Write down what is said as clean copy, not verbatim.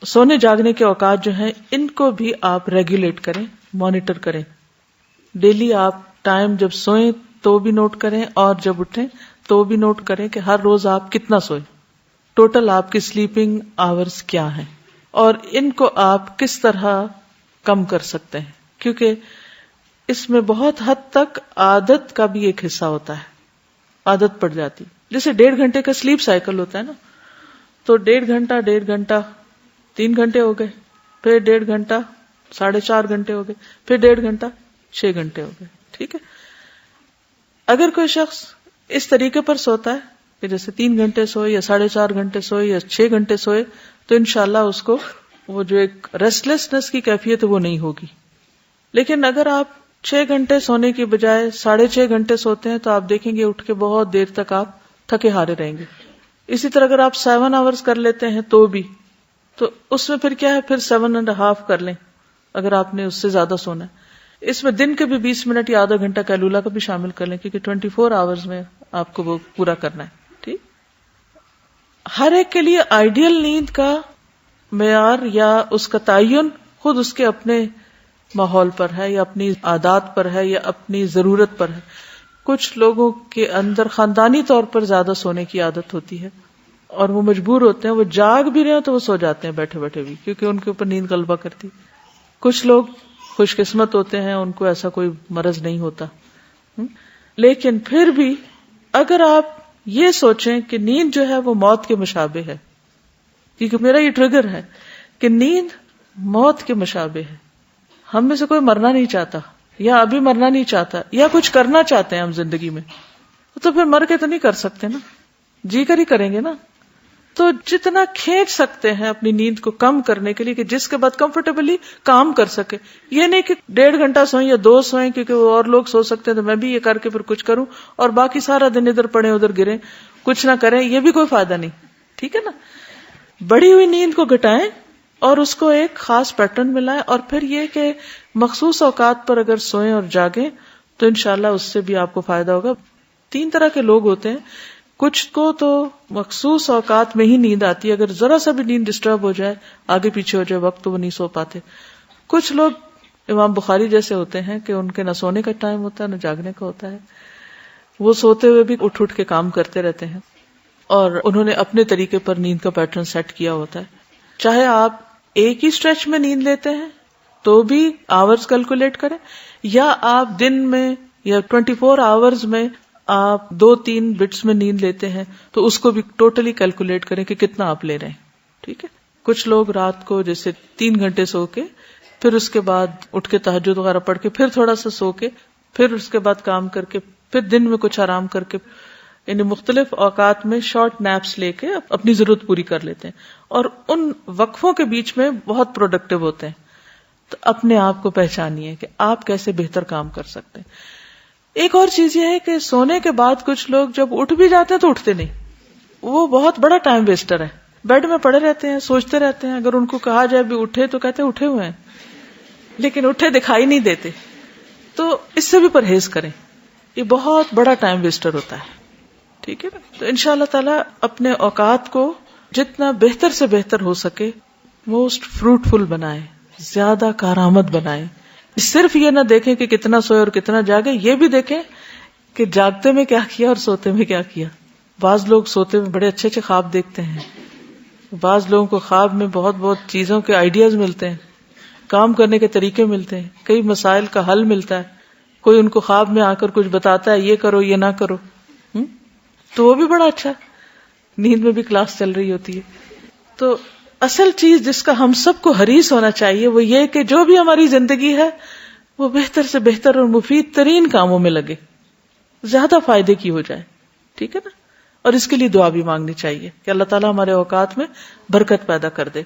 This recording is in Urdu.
سونے جاگنے کے اوقات جو ہیں ان کو بھی آپ ریگولیٹ کریں، مانیٹر کریں. ڈیلی آپ ٹائم جب سوئیں تو بھی نوٹ کریں اور جب اٹھیں تو بھی نوٹ کریں کہ ہر روز آپ کتنا سوئیں، ٹوٹل آپ کی سلیپنگ آورز کیا ہیں، اور ان کو آپ کس طرح کم کر سکتے ہیں. کیونکہ اس میں بہت حد تک عادت کا بھی ایک حصہ ہوتا ہے، عادت پڑ جاتی. جیسے 1.5 گھنٹے کا سلیپ سائیکل ہوتا ہے نا، تو 1.5 گھنٹہ 3 گھنٹے ہو گئے، پھر 1.5 گھنٹہ 4.5 گھنٹے ہو گئے، پھر 1.5 گھنٹہ 6 گھنٹے ہو گئے. ٹھیک ہے. اگر کوئی شخص اس طریقے پر سوتا ہے کہ جیسے 3 گھنٹے سوئے یا 4.5 گھنٹے سوئے یا 6 گھنٹے سوئے، تو انشاءاللہ اس کو وہ جو ایک ریسٹلیسنس کی کیفیت ہے وہ نہیں ہوگی. لیکن اگر آپ 6 گھنٹے سونے کی بجائے 6.5 گھنٹے سوتے ہیں تو آپ دیکھیں گے اٹھ کے بہت دیر تک آپ تھکے ہارے رہیں گے. اسی طرح اگر آپ 7 آورز کر لیتے ہیں تو بھی، تو اس میں پھر کیا ہے، پھر 7.5 کر لیں اگر آپ نے اس سے زیادہ سونا ہے. اس میں دن کے بھی 20 منٹ یا آدھا گھنٹہ کیلولا کا بھی شامل کر لیں، کیونکہ 24 آورز میں آپ کو وہ پورا کرنا ہے. ٹھیک. ہر ایک کے لیے آئیڈیل نیند کا معیار یا اس کا تعین خود اس کے اپنے ماحول پر ہے یا اپنی عادات پر ہے یا اپنی ضرورت پر ہے. کچھ لوگوں کے اندر خاندانی طور پر زیادہ سونے کی عادت ہوتی ہے اور وہ مجبور ہوتے ہیں، وہ جاگ بھی رہے ہیں تو وہ سو جاتے ہیں بیٹھے بیٹھے بھی، کیونکہ ان کے اوپر نیند غلبہ کرتی. کچھ لوگ خوش قسمت ہوتے ہیں، ان کو ایسا کوئی مرض نہیں ہوتا. لیکن پھر بھی اگر آپ یہ سوچیں کہ نیند جو ہے وہ موت کے مشابہ ہے، کیونکہ میرا یہ ٹریگر ہے کہ نیند موت کے مشابہ ہے. ہم میں سے کوئی مرنا نہیں چاہتا یا ابھی مرنا نہیں چاہتا یا کچھ کرنا چاہتے ہیں ہم زندگی میں، تو پھر مر کے تو نہیں کر سکتے نا، جی کر ہی کریں گے نا. تو جتنا کھینچ سکتے ہیں اپنی نیند کو کم کرنے کے لیے کہ جس کے بعد کمفرٹیبلی کام کر سکے. یہ نہیں کہ 1.5 گھنٹہ سوئیں یا 2 سوئیں کیونکہ وہ اور لوگ سو سکتے ہیں تو میں بھی یہ کر کے پھر کچھ کروں اور باقی سارا دن ادھر پڑے ادھر گریں، کچھ نہ کریں، یہ بھی کوئی فائدہ نہیں. ٹھیک ہے نا. بڑی ہوئی نیند کو گھٹائیں اور اس کو ایک خاص پیٹرن میں لائیں، اور پھر یہ کہ مخصوص اوقات پر اگر سوئیں اور جاگیں تو انشاءاللہ اس سے بھی آپ کو فائدہ ہوگا. 3 طرح کے لوگ ہوتے ہیں. کچھ کو تو مخصوص اوقات میں ہی نیند آتی ہے، اگر ذرا سا بھی نیند ڈسٹرب ہو جائے، آگے پیچھے ہو جائے وقت، تو وہ نہیں سو پاتے. کچھ لوگ امام بخاری جیسے ہوتے ہیں کہ ان کے نہ سونے کا ٹائم ہوتا ہے نہ جاگنے کا ہوتا ہے، وہ سوتے ہوئے بھی اٹھ کے کام کرتے رہتے ہیں اور انہوں نے اپنے طریقے پر نیند کا پیٹرن سیٹ کیا ہوتا ہے. چاہے آپ ایک ہی اسٹریچ میں نیند لیتے ہیں تو بھی آورز کیلکولیٹ کریں، یا آپ دن میں یا 24 آورز میں آپ 2-3 بٹس میں نیند لیتے ہیں تو اس کو بھی ٹوٹلی کیلکولیٹ کریں کہ کتنا آپ لے رہے ہیں. ٹھیک ہے. کچھ لوگ رات کو جیسے 3 گھنٹے سو کے پھر اس کے بعد اٹھ کے تہجد وغیرہ پڑھ کے پھر تھوڑا سا سو کے پھر اس کے بعد کام کر کے پھر دن میں کچھ آرام کر کے، یعنی مختلف اوقات میں شارٹ نیپس لے کے اپنی ضرورت پوری کر لیتے ہیں اور ان وقفوں کے بیچ میں بہت پروڈکٹیو ہوتے ہیں. تو اپنے آپ کو پہچانیے کہ آپ کیسے بہتر کام کر سکتے ہیں. ایک اور چیز یہ ہے کہ سونے کے بعد کچھ لوگ جب اٹھ بھی جاتے ہیں تو اٹھتے نہیں، وہ بہت بڑا ٹائم ویسٹر ہے. بیڈ میں پڑے رہتے ہیں، سوچتے رہتے ہیں. اگر ان کو کہا جائے بھی اٹھے تو کہتے ہیں اٹھے ہوئے ہیں، لیکن اٹھے دکھائی نہیں دیتے. تو اس سے بھی پرہیز کریں، یہ بہت بڑا ٹائم ویسٹر ہوتا ہے. ٹھیک ہے نا. تو انشاءاللہ تعالی اپنے اوقات کو جتنا بہتر سے بہتر ہو سکے موسٹ فروٹفل بنائیں، زیادہ کارآمد بنائیں. صرف یہ نہ دیکھیں کہ کتنا سوئے اور کتنا جاگے، یہ بھی دیکھیں کہ جاگتے میں کیا کیا اور سوتے میں کیا کیا. بعض لوگ سوتے میں بڑے اچھے اچھے خواب دیکھتے ہیں، بعض لوگوں کو خواب میں بہت بہت چیزوں کے آئیڈیاز ملتے ہیں، کام کرنے کے طریقے ملتے ہیں، کئی مسائل کا حل ملتا ہے. کوئی ان کو خواب میں آ کر کچھ بتاتا ہے، یہ کرو یہ نہ کرو، تو وہ بھی بڑا اچھا. نیند میں بھی کلاس چل رہی ہوتی ہے. تو اصل چیز جس کا ہم سب کو حریص ہونا چاہیے وہ یہ کہ جو بھی ہماری زندگی ہے وہ بہتر سے بہتر اور مفید ترین کاموں میں لگے، زیادہ فائدے کی ہو جائے. ٹھیک ہے نا. اور اس کے لیے دعا بھی مانگنی چاہیے کہ اللہ تعالیٰ ہمارے اوقات میں برکت پیدا کر دے.